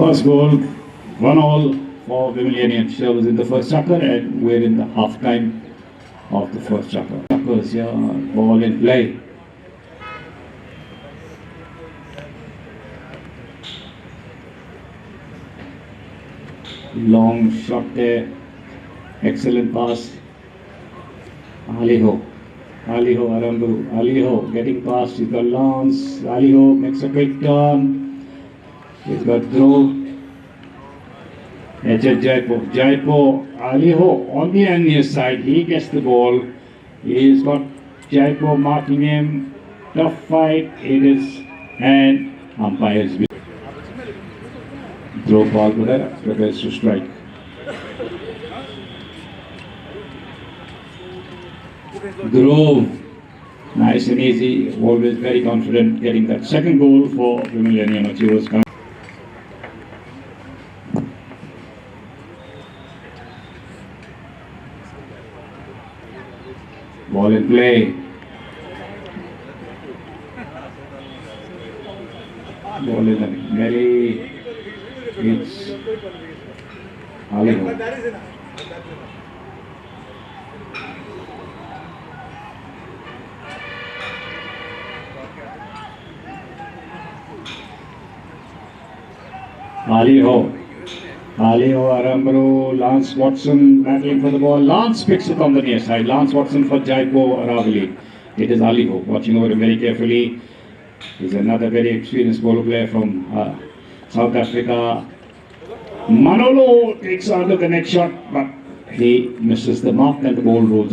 First goal, 1-all for Vermilion. She was in the first chapter and we're in the half time of the first chapter. Yeah, ball in play. Long shot there. Excellent pass. Aliho Aramburu. Aliho getting past. He's got Lance. Aliho makes a quick turn. He's got Dhruv. Jaipur. Aliho on the near side. He gets the ball. He's got Jaipur marking him. Tough fight. It is. And umpires. Dhruv ball prepares to strike. Dhruv, nice and easy, always very confident, getting that second goal for Vermilion. She was coming. Ball in play. Ball in the belly. It's Aliho. Aliho, Aramburu, Lance Watson battling for the ball. Lance picks it on the near side. Lance Watson for Jaipur Aravali. It is Aliho watching over him very carefully. He's another very experienced bowler player from South Africa. Manolo takes on the next shot, but he misses the mark and the ball rolls.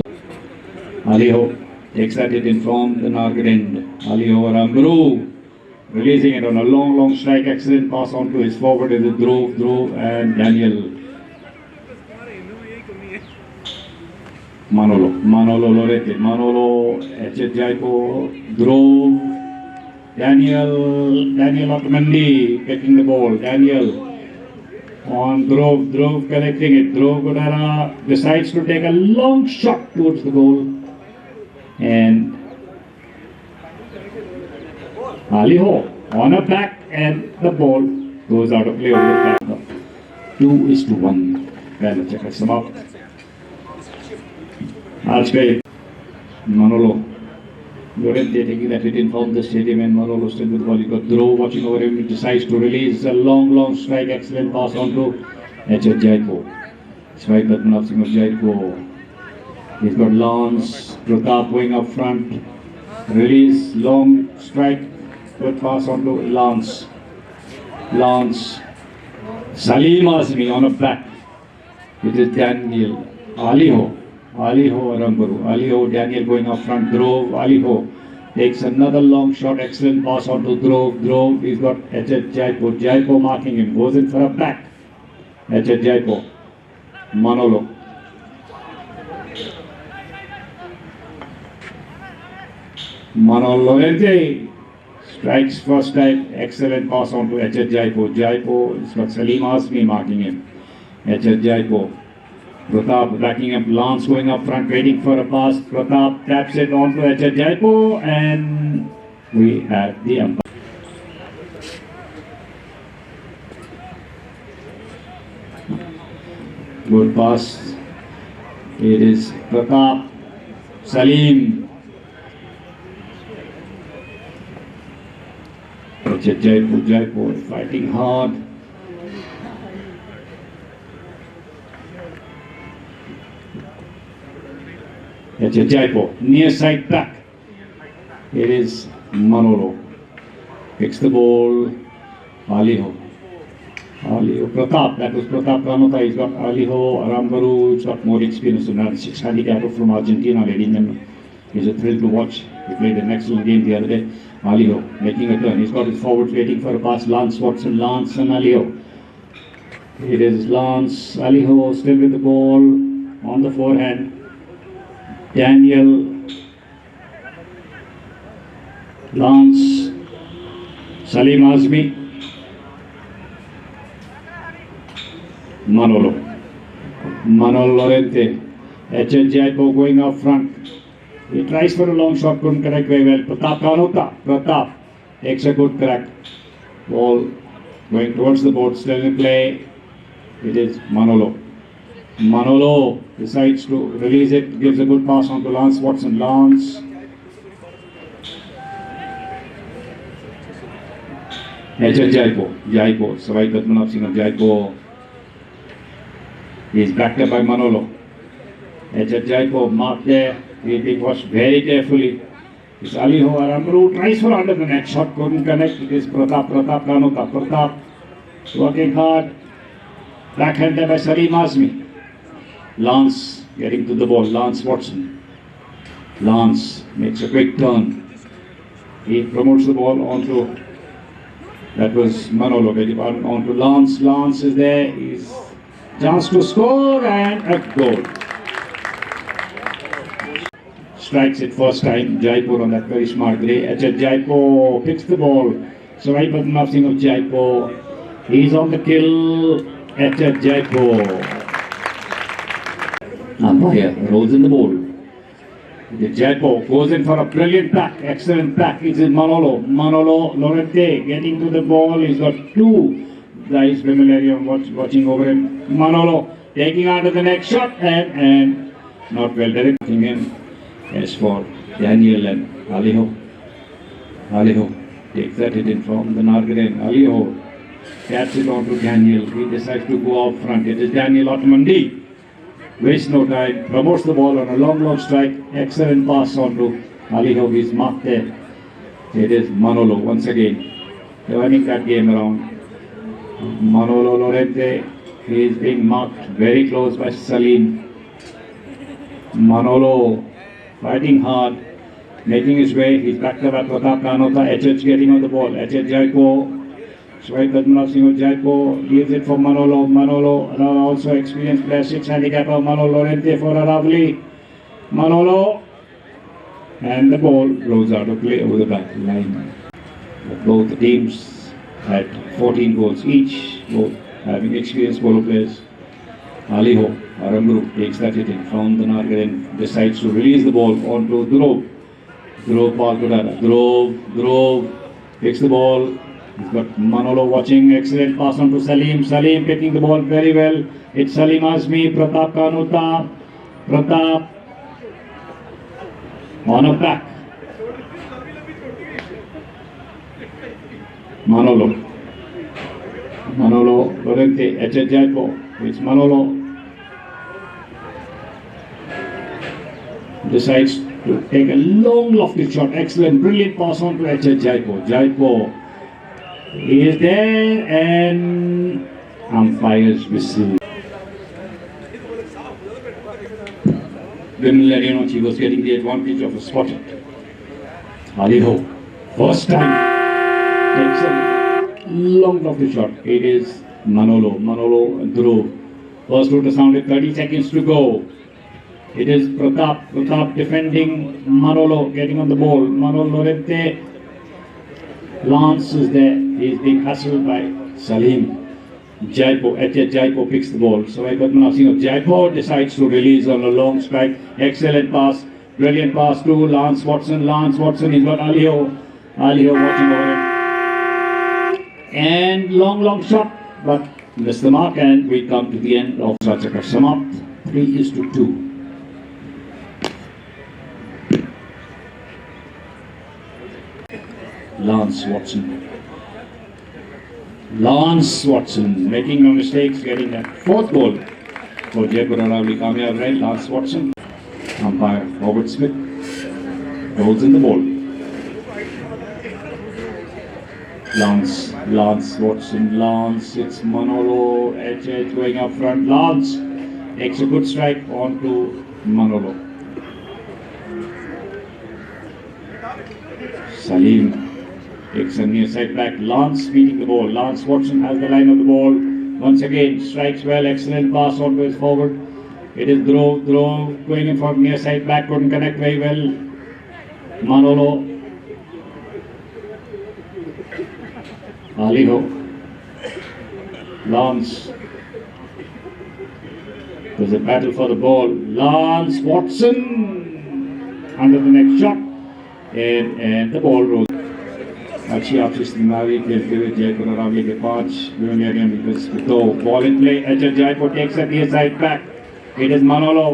Aliho takes that hit in from the target end. Aliho, Aramburu. Releasing it on a long strike, excellent pass on to his forward is Dhruv and Daniel. Manolo Lorete, Manolo, H. Jaipur, Dhruv, Daniel Otamendi taking the ball, Daniel on Dhruv collecting it, Dhruv Godara decides to take a long shot towards the goal and Aliho on a back and the ball goes out of play over the back. 2-1. Well, check us out. Archway. Manolo. Lorente taking that hit in from the stadium and Manolo still with the ball. He's got Dhruv watching over him. He decides to release a long strike. Excellent pass on to H. Jaipur. Strike Ratnanath Singh of Jaipur. He's got Lance Pratap going up front. Release, long strike. Good pass on to Lance. Salim Azmi on a back. It is Daniel. Aliho Aramburu. Aliho, Daniel going up front. Dhruv. Aliho takes another long shot. Excellent pass on to Dhruv. He's got H. Jaipur. Jaipur marking him. Goes in for a back. H. Jaipur. Manolo. Lorente. Strikes first time, excellent pass on to H. Jaipur. It's got Salim Azmi marking him. H. Jaipur. Pratap backing up, Lance going up front, waiting for a pass. Pratap taps it on to H. Jaipur and we have the umpire. Good pass. It is Pratap. Salim. Jaipur fighting hard. H. Jaipur near side back. It is Manolo. Picks the ball. Aliho Pratap. That was Pratap Ranota. He's got Aliho Aramburu. He's got more experience. 6 handicapper from Argentina. Ladies and gentlemen, it's a thrill to watch. He played an excellent game the other day. Aliho making a turn. He's got his forward waiting for a pass. Lance Watson, Lance and Aliho. It is Lance. Aliho still with the ball on the forehand. Daniel. Lance. Salim Azmi. Manolo Lorente. H. Jaipur going up front. He tries for a long shot, couldn't connect very well. Pratap Ranota. Pratap takes a good crack. Ball Going towards the board, still in play. It is Manolo. Manolo decides to release it, gives a good pass on to Lance Watson. Lance. H.H. Jaipo. Savai Padmanabh Singh of Jaipo is backed up by Manolo. H.H. Jaipo marked there. He being watched very carefully. It's Aliho Aramru tries for under the net. Shot couldn't connect. It is Pratap Ranota. Pratap working hard. Backhanded by Salim Azmi. Lance getting to the ball. Lance Watson. Lance makes a quick turn. He promotes the ball onto. That was Manolo. Onto Lance. Lance is there. He's chance to score and a goal. Strikes it first time. Jaipur on that very smart play. H.H. Jaipo picks the ball. Savai Padmanabh Singh of Jaipo. He's on the kill. H.H. Jaipo. Umpire rolls in the ball. Jaipo goes in for a brilliant pack. Excellent pack. It's in Manolo. Manolo Lorente getting to the ball. He's got two guys familiar watching over him. Manolo taking on to the next shot and not well directing him. As for Daniel and Aliho takes that hit in from the Nargaden. Aliho taps it on to Daniel. He decides to go out front. It is Daniel Ottomandi. Wastes no time. Promotes the ball on a long strike. Excellent pass on to Aliho. He's marked there. It is Manolo once again turning that game around. Manolo Lorente. He is being marked very close by Salim. Manolo fighting hard, making his way. He's backed up by Pratap Ranota. H.H. getting on the ball. H.H. Jaipo. Savai Padmanabh Singh of Jaipo leaves it for Manolo. Manolo, also experienced player, 6 handicapper. Manolo Lorente for Aravali. Manolo. And the ball rolls out of play over the back line. Both teams had 14 goals each, both having experienced polo players. Aliho Aramru takes that hit in from the Nargaden, decides to release the ball onto Dhruv. Dhruv Palkudara. Dhruv picks the ball. He's got Manolo watching. Excellent pass on to Salim. Salim picking the ball very well. It's Salim Azmi. Pratap Kanuta. Pratap on a back. Manolo Lorente. H.H. Jaipo. It's Manolo. Decides to take a long lofted shot. Excellent, brilliant pass on to H.H. Jaipo. Jaipo. He is there and umpires whistle. Vimal Larionchi was getting the advantage of a spot. Aliho. First time. Takes a long lofted shot. It is Manolo and Dhruv. First rotor sounded, 30 seconds to go. It is Pratap defending Manolo, getting on the ball. Manolo Lorente. Lance is there. He is being hustled by Salim. Jaipo, H.H. Jaipo picks the ball. So Padmanabh Singh of Jaipo decides to release on a long strike. Excellent pass. Brilliant pass to Lance Watson. Lance Watson, he's got Aliho watching over it. And long shot, but missed the mark, and we come to the end of Rachaka Samapt. 3-2. Lance Watson making no mistakes, getting that fourth goal for Jaipur Aravali Kamyab Rail. Lance Watson. Umpire Robert Smith rolls in the ball. Lance Watson. It's Manolo. H.H. going up front. Lance takes a good strike onto Manolo. Salim takes a near side back. Lance beating the ball. Lance Watson has the line of the ball. Once again, strikes well. Excellent pass onto his forward. It is Dhruv going in for near side back. Couldn't connect very well. Manolo. Aliho. Lance. There's a battle for the ball. Lance Watson under the next shot. And the ball rolls. अच्छी आपसी इस्तेमाली खेलते हुए जयपुर अरावली के 5 because तो ball in play. Echad Jaipur takes a near side back. It is Manolo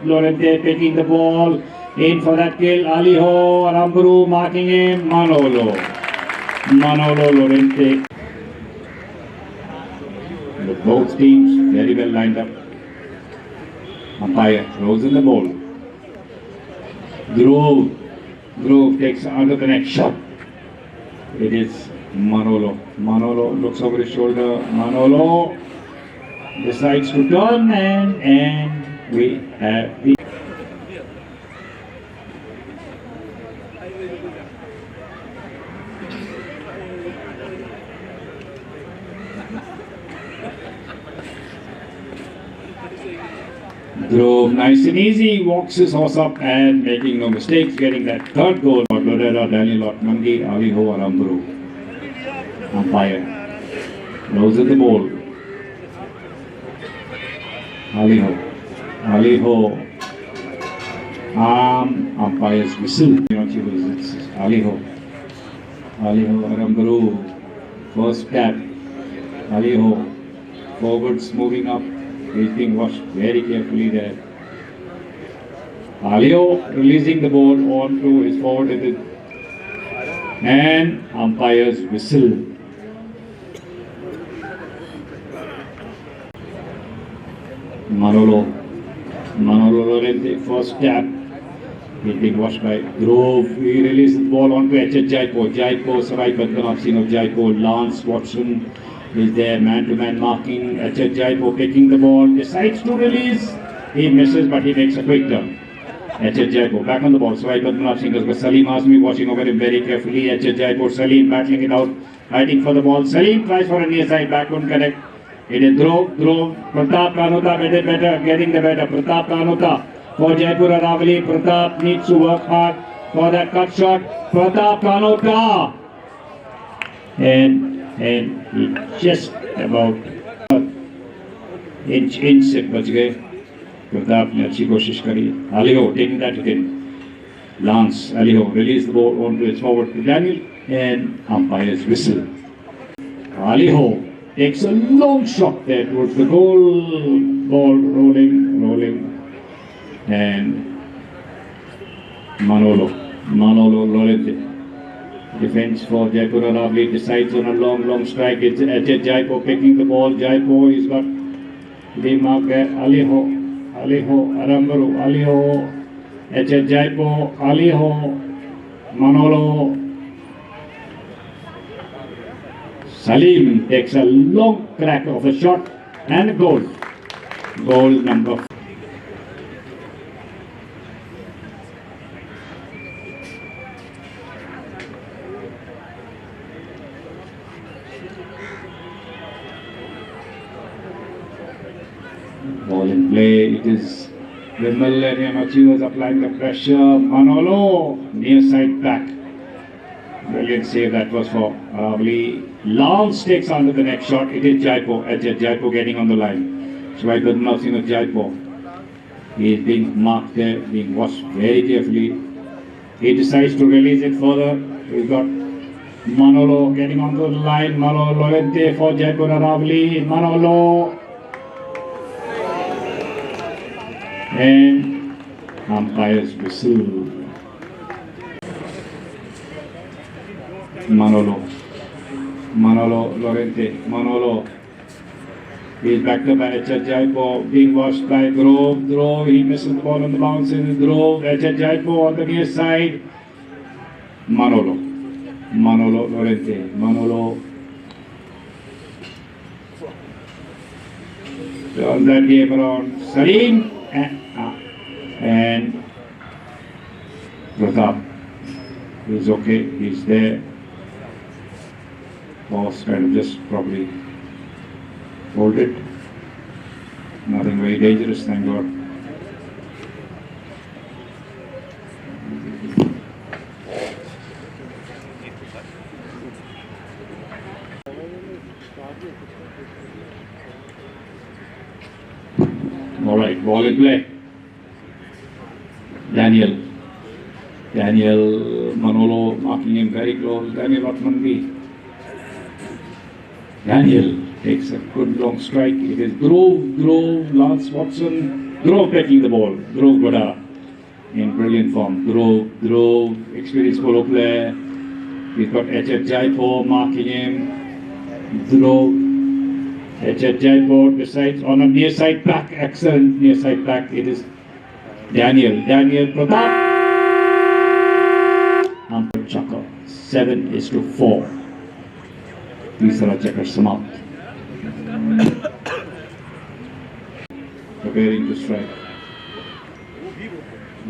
Lorente taking the ball in for that kill. Aliho Aramburu marking him. Manolo Lorente. Both teams very well lined up. Umpire throws in the ball. Dhruv takes under the next shot. It is Manolo. Manolo looks over his shoulder. Manolo decides to turn and we have the Dhruv, nice and easy, walks his horse up and making no mistakes, getting that third goal. Loretta, Daniel Otmandi, Aliho Aramburu. Umpire blows at the ball. Aliho. Umpire's whistle. It's Aliho Aramburu. First tap. Aliho. Forwards moving up. He's being watched very carefully there. Aliho releasing the ball onto his forward and umpire's whistle. Manolo Lorente, first tap. He's being watched by Dhruv. He releases the ball onto Echad Jaipur. Sarai Badganab Singh of Jaipur. Lance Watson is there, man-to-man marking. Echad Jaipur taking the ball, decides to release. He misses, but he makes a quick turn. Echad Jaipur back on the ball. Sarai Badganab Singh has got Salim Azmi watching over him very carefully. Echad Jaipur, Salim battling it out, fighting for the ball. Salim tries for a near side back, couldn't connect. It is Dhruv. Pratap Kanota getting the better. Pratap Kanota for Jaipur Aravali. Pratap needs to work hard for that cut shot. Pratap Kanota. And he just about inch से बच गए. प्रताप ने अच्छी कोशिश करी. Aliho taking that in. Lance Aliho released the ball onto his forward to Daniel and umpire's whistle. Aliho takes a long shot there towards the goal. Ball rolling and Manolo Lorente. Defense for Jaipur Aravali decides on a long strike. It's Echad Jaipur picking the ball. Jaipur, he's got the mark there. Aliho Aramburu. Aliho Echad Jaipur. Aliho Manolo. Salim takes a long crack of a shot and a goal. Goal number 4. Ball in play, it is Vimal and Yamachi was applying the pressure. Manolo, near side back. Brilliant save that was for Aravali. Lance takes under the next shot. It is Jaipur. Jaipur getting on the line. Shwai Badganab Singh of Jaipur. He is being marked there, being watched very carefully. He decides to release it further. We've got Manolo getting onto the line. Manolo Lorente for Jaipur Aravali. Manolo. And umpire's whistle. Manolo Lorente. Manolo is backed up by Echad Jaipur, being watched by Dhruv. He misses the ball on the bounce. Dhruv, Echad Jaipur on the near side. Manolo Lorente. Manolo turns that game around. Salim and Pratap is okay, he's there. Boss kind of just probably hold it. Nothing very dangerous, thank God. All right, ball in play. Daniel Manolo marking him very close. Daniel Otmandi. Daniel takes a good long strike. It is Dhruv, Lance Watson. Dhruv taking the ball. Dhruv Goda in brilliant form. Dhruv, experienced polo player. He's got H.H. Jaipur marking him. Dhruv. H.H. Jaipur decides on a near side back. Excellent near side back. It is Daniel Pratap. Amput Chakra. 7-4. तीसरा चक्कर समाप्त. Preparing to strike.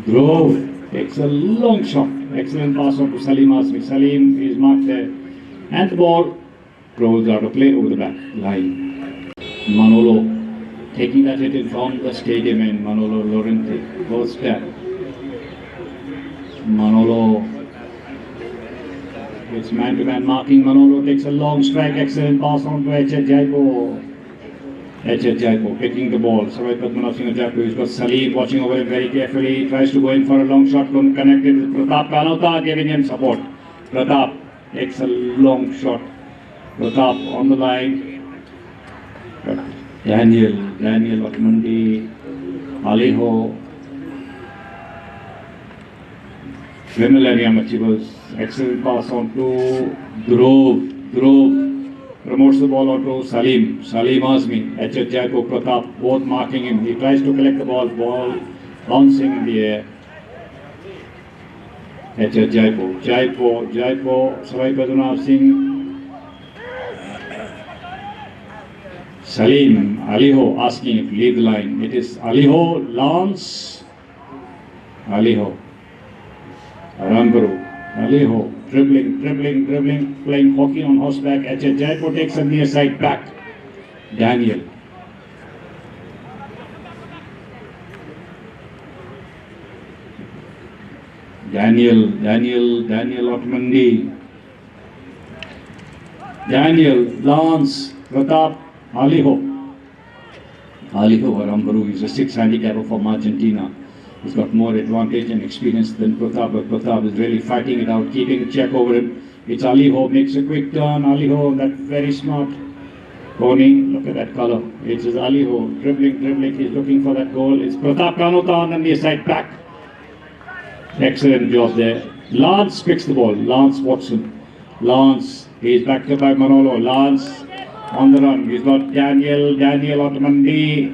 Dhruv takes a long shot. Excellent pass on to Salim Azmi. Salim is marked there. And the ball rolls out of play over the back line. Manolo taking that hit in from the stadium in Manolo Lorente. First step. Manolo. It's man-to-man marking. Manolo takes a long strike. Excellent pass on to H.H. Jaipur. H.H. Jaipur picking the ball. Savai Padmanabh Singh Jaipur. He's got Salim watching over him very carefully. He tries to go in for a long shot. Couldn't connect it with Pratap Kanota giving him support. Pratap takes a long shot. Pratap on the line. Daniel Otmandi. Aliho. Vimal Ariamachi. Excellent pass on to Dhruv promotes the ball onto Salim Azmi. H.H. Jaipur, Pratap both marking him. He tries to collect the ball bouncing in the air. H.H. Jaipur, Savai Padmanabh Singh. Salim, Aliho asking him to leave the line. It is Aliho, Lance, Aliho, Aramburu. Aliho, dribbling, playing hockey on horseback. H.H. Jaipur takes a near side back. Daniel Otmandi. Daniel, Lance, Pratap, Aliho, Aramburu is a 6 handicapper from Argentina. He's got more advantage and experience than Pratap, but Pratap is really fighting it out, keeping a check over him. It's Aliho, makes a quick turn. Aliho, that very smart pony. Look at that color. It's Aliho, dribbling. He's looking for that goal. It's Pratap Kanota on the near side back. Excellent job there. Lance picks the ball. Lance Watson. Lance, he's backed up by Manolo. Lance on the run. He's got Daniel Otmandi.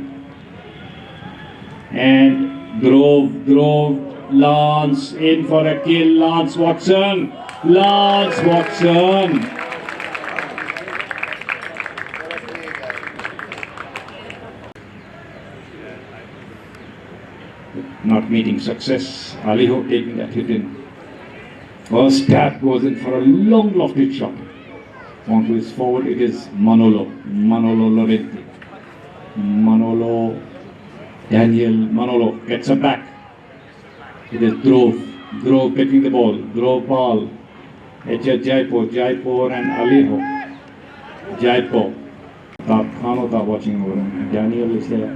And Dhruv, Lance in for a kill. Lance Watson. Not meeting success. Aliho taking that hit in. First tap goes in for a long lofted shot. Onto his forward, it is Manolo Lorente. Manolo gets it back. It is Dhruv picking the ball. Dhruv ball. H.H. Jaipur and Aliho. Jaipur. Kanota watching over him. Daniel is there.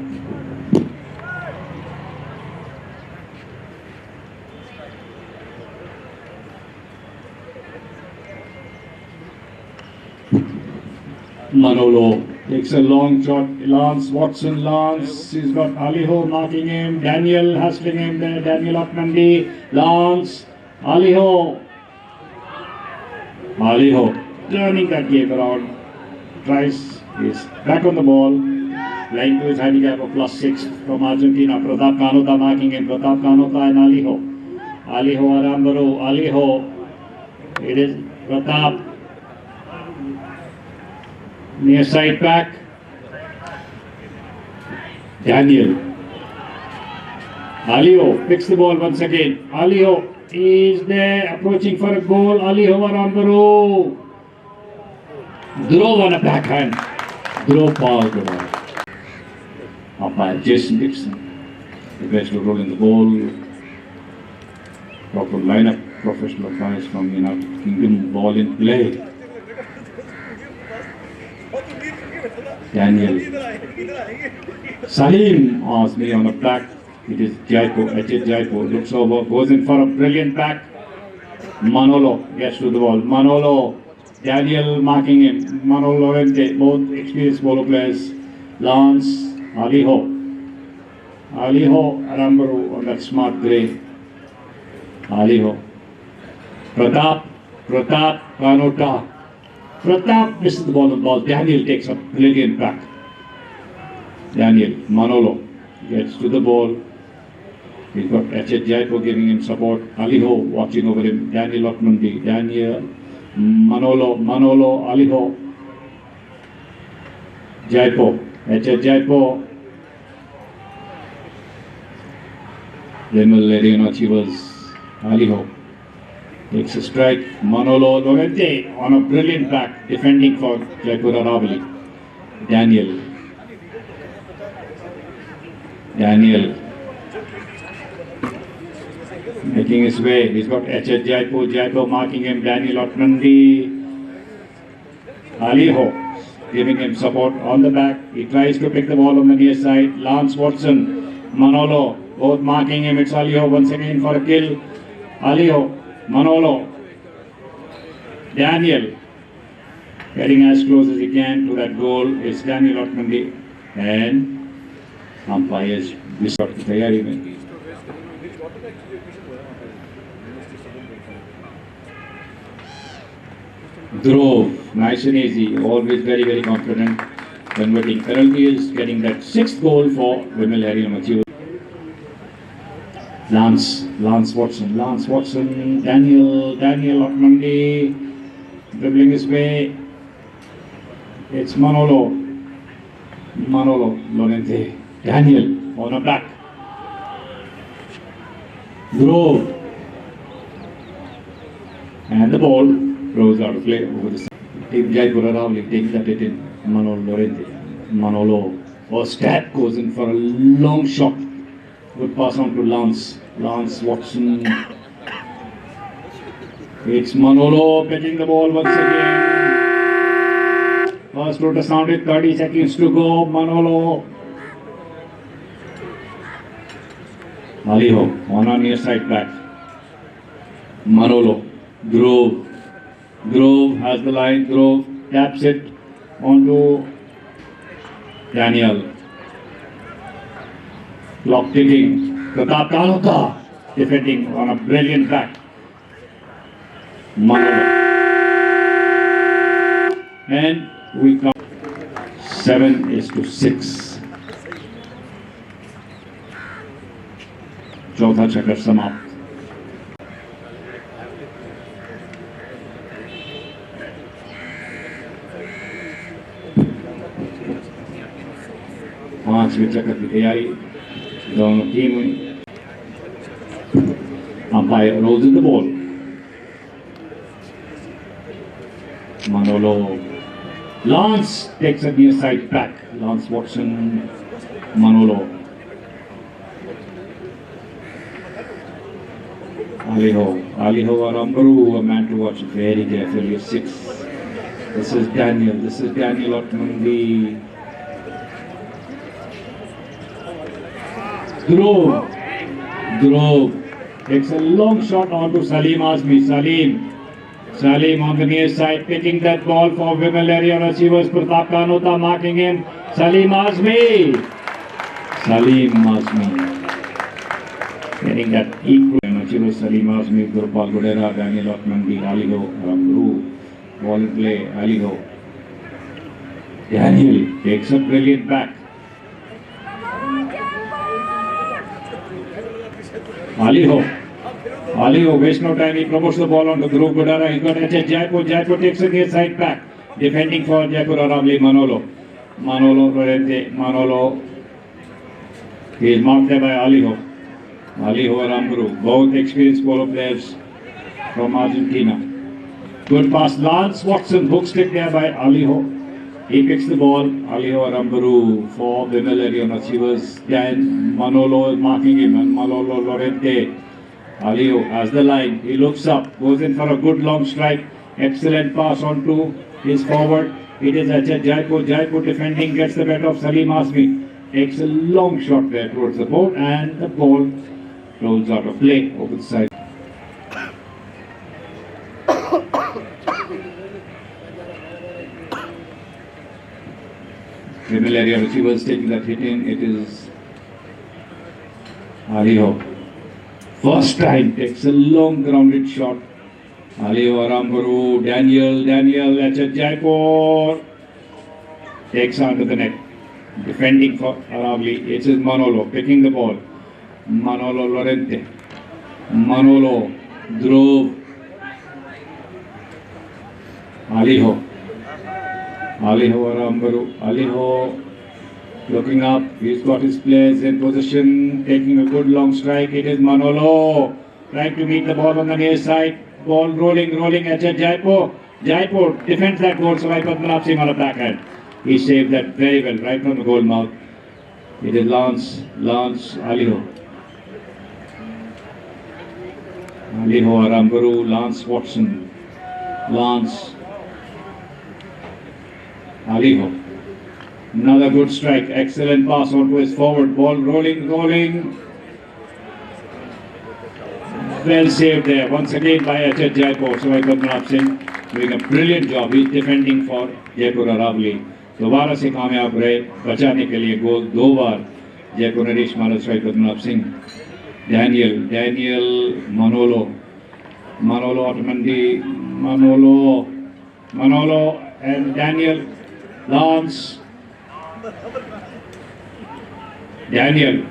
Manolo takes a long shot. Lance Watson. He's got Aliho marking him. Daniel hustling him there. Daniel Otmandi. Lance. Aliho turning that game around. Tries. He's back on the ball. Playing to his handicap of +6 from Argentina. Pratap Kanota marking him. Pratap Kanota and Aliho Aramburu. It is Pratap. Near side back. Daniel. Aliho picks the ball once again. Aliho is there approaching for a goal. Aliho Aramburu. Dhruv on a backhand. Dhruv ball the ball. Umpire Jason Dixon. The best to roll in the ball. Proper lineup. Professional umpires from the United Kingdom. Ball in play. Daniel. Salim Azmi on the back. It is Jaipur. H.H. Jaipur looks over, goes in for a brilliant back. Manolo gets to the ball. Manolo, Daniel marking him. Manolo Lorente, both experienced polo players. Lance, Aliho. Aliho Aramburu on that smart grey. Aliho. Pratap Kanota. Pratap misses the ball on the ball. Daniel takes a brilliant back. Daniel, Manolo gets to the ball. He's got H.H. Jaipur giving him support. Aliho watching over him. Daniel Otmandi. Daniel, Manolo, Aliho. Jaipur. H.H. Jaipur. Vimal Lerian Achievers. Aliho takes a strike. Manolo Lorente on a brilliant back defending for Jaipur Aravali. Daniel making his way. He's got H.H. Jaipur marking him. Daniel Otmandi. Aliho giving him support on the back. He tries to pick the ball on the near side. Lance Watson, Manolo, both marking him. It's Aliho once again for a kill. Aliho, Manolo, Daniel getting as close as he can to that goal is Daniel Otmandi, and umpires whistle the tayari mein. Dhruv, nice and easy, always very confident, converting penalties, getting that sixth goal for Vimal Hariam Achievers. Lance Watson, Daniel Otmandi, dribbling his way. It's Manolo Lorente, Daniel on a back. Dhruv, and the ball rolls out of play over the side. Team Jaipur Aravali takes that hit in. Manolo Lorente. Manolo. Stat goes in for a long shot. Good pass on to Lance Watson. It's Manolo pitching the ball once again. First rotor sounded, 30 seconds to go. Manolo. Aliho on our near side back. Manolo. Dhruv has the line. Dhruv taps it onto Daniel. Clock ticking. Pratap Kanota defending on a brilliant back. Manolo. And we come 7-6. चौथा चक्कर समाप्त. पांचवें चक्कर की तैयारी दोनों team हुई. Umpire rolls in the ball. Manolo. Lance takes a near side back. Lance Watson. Manolo. Aliho Aramburu, a man to watch very carefully. 6. This is Daniel Otmandi. Dhruv takes a long shot onto Salim Azmi. Salim on the near side, picking that ball for Vimal Hariam Achievers. Pratap Kanota marking him. Salim Azmi. Getting that equal. Achievers Salim Azmi, Gurpal Gudera, Daniel Otmandi, Aliho Aramburu. Ball in play, Aliho. Daniel takes a brilliant back. Aliho wastes no time. He promotes the ball onto Dhruv Gudara. He got H.H. Jaipur. Jaipur takes a near side back. Defending for Jaipur Aravali, Manolo Lorente. He is marked there by Aliho Aramburu. Both experienced polo players from Argentina. Good pass. Lance Watson hook stick there by Aliho. He picks the ball. Aliho Aramburu for Vimal Hariam Achievers. Then Manolo is marking him, and Manolo Lorente. Aliho has the line. He looks up, goes in for a good long strike. Excellent pass on to his forward. It is H.H. Jaipur. Jaipur defending, gets the better of Salim Azmi. Takes a long shot there towards the ball, and the ball rolls out of play over the side. Criminal area receivers taking that hit in. It is Aliho. First time takes a long grounded shot. Aliho Aramburu, Daniel, H.H. Jaipur takes onto the net. Defending for Aravali. It is Manolo picking the ball. Manolo Lorente. Manolo drove. Aliho Aramburu. Aliho looking up. He's got his players in position. Taking a good long strike. It is Manolo trying to meet the ball on the near side. Ball rolling. H.H. Jaipur defends that goal. So Padmanabh Singh on a backhand. He saved that very well right from the goal mouth. It is Lance Aliho. Aliho Aramburu, Lance Watson. Lance Aliho. Another good strike. Excellent pass onto his forward. Ball rolling. Well saved there. Once again by H.H. Jaipur. So Padmanabh Singh doing a brilliant job. He's defending for Jaipur Aravali. दोबारा से कामयाब रहे बचाने के लिए गोल 2 बार जयपुर नरेश मारा Sawai Padmanabh Singh Daniel Manolo Otamendi Manolo and Daniel Lance Daniel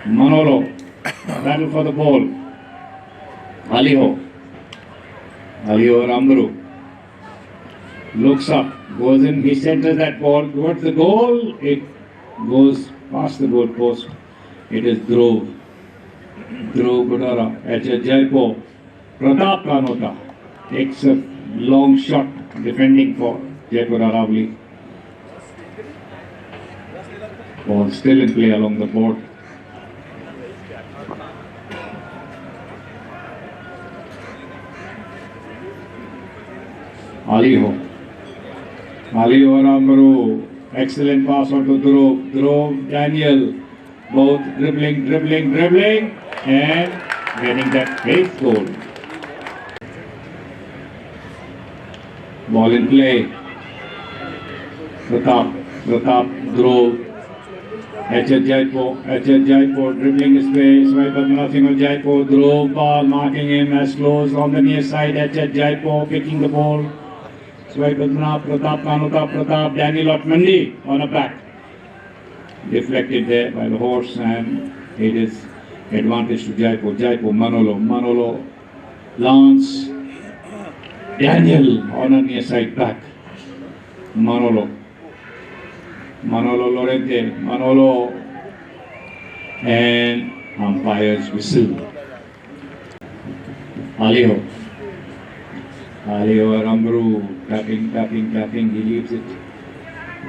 Manolo battle for the ball. Aliho Aramburu looks up, goes in, he centers that ball towards the goal. It goes past the goal post. It is Dhruv Gudara, H.H. Jaipur. Pratap Kanota takes a long shot defending for Jaipur Aravali. Ball still in play along the board. Aliho Aramburu, excellent pass onto Dhruv, Daniel, both dribbling and getting that eighth goal. Ball in play. Pratap, Dhruv, H.H. Jaipur dribbling his way, Swai Padmanabh Singh of Jaipur, Dhruv, ball marking him as close on the near side, H.H. Jaipur picking the ball. Swai Padmanabh, Pratap Kanota, Daniel Otamendi on a back. Deflected there by the horse, and it is advantage to Jaipur. Manolo, Lance, Daniel on a near side back. Manolo Lorente, and umpire's whistle. Aliho Aramburu, tapping, he leaves it.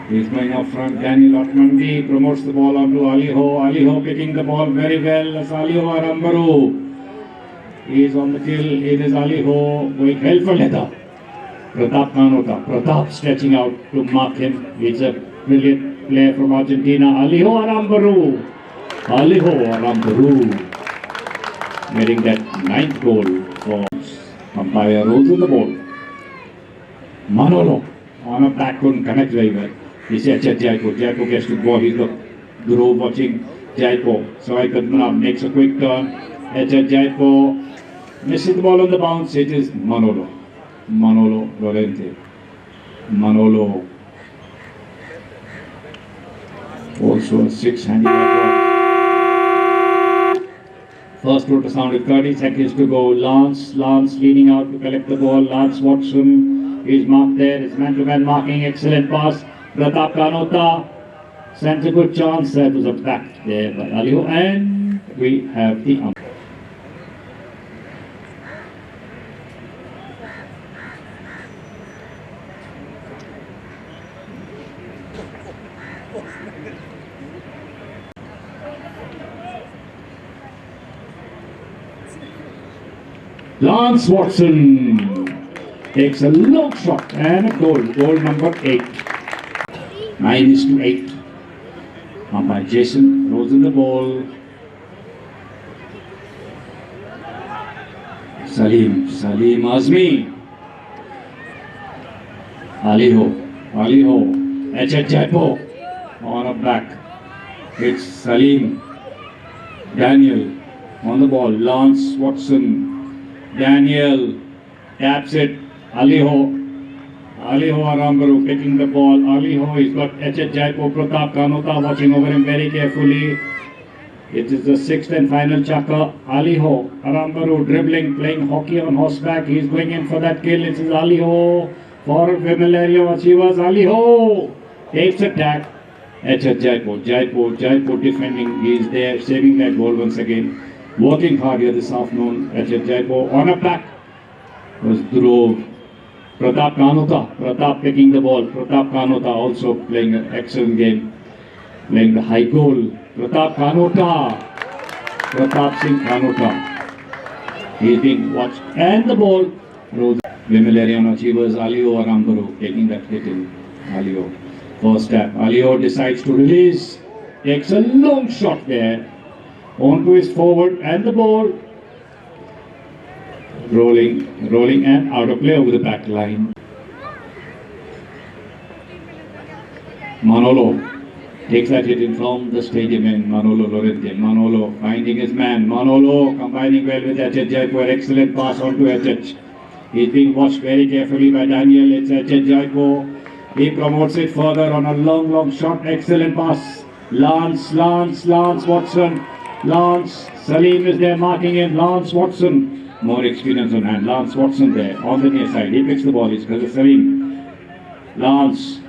He's going up front. Daniel Otamendi promotes the ball onto Aliho picking the ball very well as Aliho Aramburu. He is on the kill. It is Aliho going hell for leather. Pratap Kanota, stretching out to mark him. It's a brilliant player from Argentina. Aliho Aramburu getting that 9th goal for umpire rolls with the ball. Manolo on a back, couldn't connect very well. He said Jaipur gets to ball. He's got Dhruv watching Jaipur. Swai Padmanabh makes a quick turn. H.H. Jaipur misses the ball on the bounce. It is Manolo Lorente. Also a 6 handicap. First rotor sound with 30 seconds to go. Lance leaning out to collect the ball. Lance Watson is marked there. It's man-to-man marking. Excellent pass. Pratap Kanota sends a good chance. That was attacked there by Aliho. And we have the umpire. Lance Watson takes a long shot and a goal number 8. 9-8. Umpire Jason rolls in the ball. Salim Azmi. Aliho, H.H. Jaipur on a back. It's Salim. Daniel on the ball. Lance Watson. Daniel taps it. Aliho. Aliho Arambaru taking the ball. Aliho, he's got H.H. Jaipur, Pratap Kanota watching over him very carefully. It is the sixth and final chakra. Aliho Arambaru dribbling, playing hockey on horseback. He's going in for that kill. It is Aliho for Vimilario Achievers. Aliho takes a tag. H.H. Jaipur. Jaipur defending. He is there, saving that goal once again. Working hard here this afternoon. H.H. Jaipur on a back was Dhruv. Pratap Kanota. Pratap taking the ball. Pratap Kanota also playing an excellent game. Playing the high goal. Pratap Kanota. Pratap Singh Kanota. He is being watched. And the ball. Vimilarian Achievers. Aliho Arambaru taking that hit in. Aliho. First tap. Aliho decides to release. Takes a long shot there. Onto his forward. And the ball. Rolling and out of play over the back line. Manolo takes that hit in from the stadium and Manolo Lorente. Manolo finding his man. Manolo combining well with H.H. Jaipur. Excellent pass on to H.H. He's being watched very carefully by Daniel. It's H.H. Jaipur. He promotes it further on a long shot. Excellent pass. Lance Watson. Lance. Salim is there marking him. Lance Watson. More experience on hand. Lance Watson there on the near side. He picks the ball. It's because of Salim. Lance.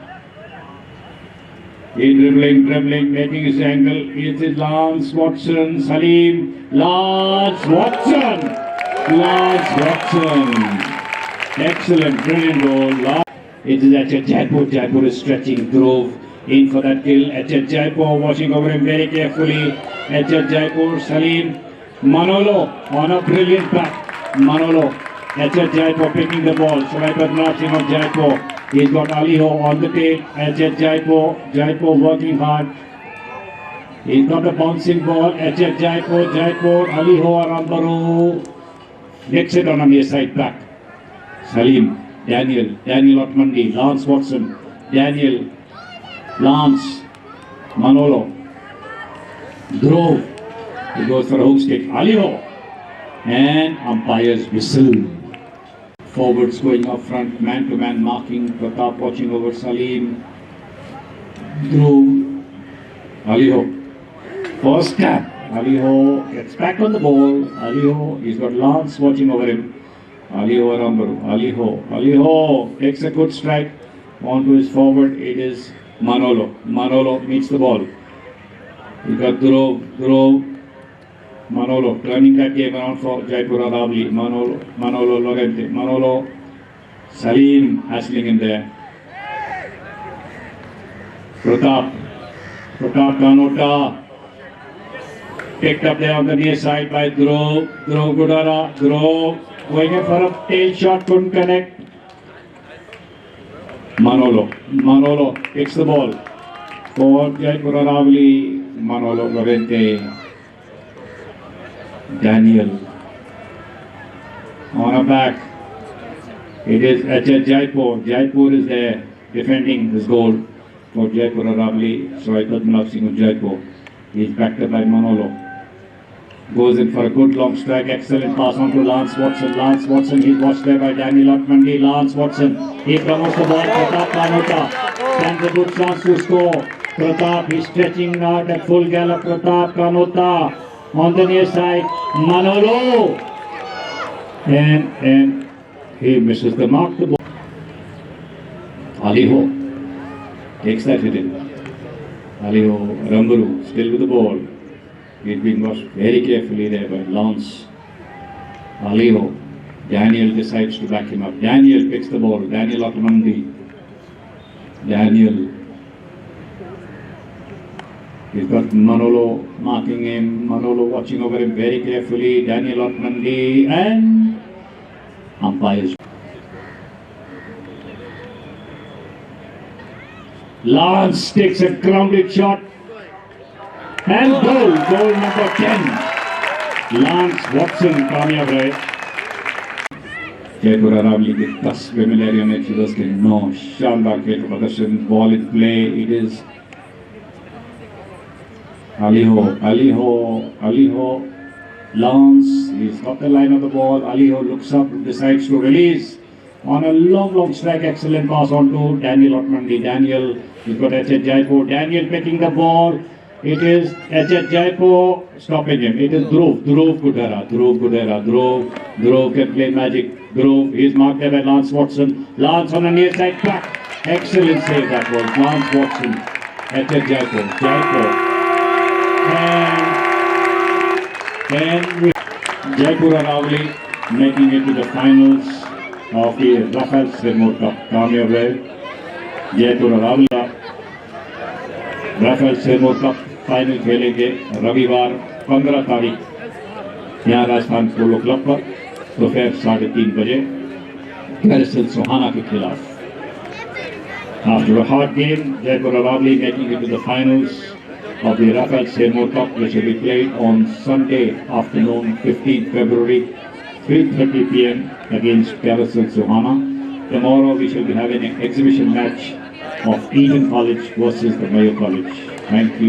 He dribbling, making his angle. It is Lance Watson. Salim. Lance Watson. Excellent, brilliant goal. It is H.H. Jaipur. Jaipur is stretching. Drove in for that kill. H.H. Jaipur watching over him very carefully. H.H. Jaipur. Salim. Manolo on a brilliant back. Manolo. H.H. Jaipur picking the ball. Shorai Padmanabh Singh of Jaipur. He's got Aliho on the tail. H.H. Jaipur working hard. He's got a bouncing ball. H.H. Jaipur. Aliho Arambaru. Gets it on a near side back. Salim. Daniel Otmandi. Lance Watson. Daniel. Lance. Manolo. Dhruv. He goes for a hook stick. Aliho. And umpire's whistle. Forwards going up front. Man-to-man marking. Pratap watching over Salim. Dhruv. Aliho. First tap. Aliho gets back on the ball. Aliho. He's got Lance watching over him. Aliho Arambaru. Aliho takes a good strike. Onto his forward. It is Manolo. Manolo meets the ball. He's got Dhruv. Manolo turning that game around for Jaipur Aravali. Manolo Lorente. Manolo. Salim hassling him there. Pratap Kanota. Picked up there on the near side by Dhruv Gudara. Dhruv going in for a tail shot. Couldn't connect. Manolo takes the ball for Jaipur Aravali. Manolo Lorente. Daniel on a back. It is H.H. Jaipur. Jaipur is there defending this goal for Jaipur Aravali. Shorai Padmanabh Singh of Jaipur. He's backed up by Manolo. Goes in for a good long strike. Excellent pass on to Lance Watson. He's watched there by Daniel Otmandi. Lance Watson. He promotes the ball. Pratap Kanota. Stands a good chance to score. Pratap, he's stretching out at full gallop. Pratap Kanota. On the near side, Manolo, and he misses the mark. The ball. Aliho takes that hit in. Aliho Arambaru still with the ball. He's being watched very carefully there by Lance. Aliho. Daniel decides to back him up. Daniel picks the ball. Daniel Otmandi. Daniel. He's got Manolo marking him. Manolo watching over him very carefully. Daniel Otmandi and umpires. Lance takes a grounded shot. And goal number 10. Lance Watson कामयाब रहे. जयपुर अरावली के 10 विमिलेरियन achievers के 9 शानदार खेल प्रदर्शन. Ball in play. It is Aliho, Lance, he's got the line of the ball. Aliho looks up, decides to release on a long strike. Excellent pass on to Daniel Otmandi. Daniel, he's got H.H. Jaipur. Daniel picking the ball. It is H.H. Jaipur stopping him. It is Dhruv Kudera. Dhruv can play magic. Dhruv, he's marked there by Lance Watson. Lance on the near side back. Excellent save that was. Lance Watson. H.H. Jaipur. And Jaipur Aravali making it to the finals of the Rafael Seymour Cup. Kamyab Jaipur Aravali Rafael Seymour Cup final खेलेंगे रविवार 15 तारीख यहाँ राजस्थान पोलो club पर दोपहर 3:30 बजे कैरिसल सुहाना के खिलाफ. After a hard game, Jaipur Aravali making it to the finals of the Rafael Seymour Cup, which will be played on Sunday afternoon, 15th February, 3:30 p.m. against Carousel Suhana. Tomorrow we shall be having an exhibition match of Eton College versus the Mayo College. Thank you.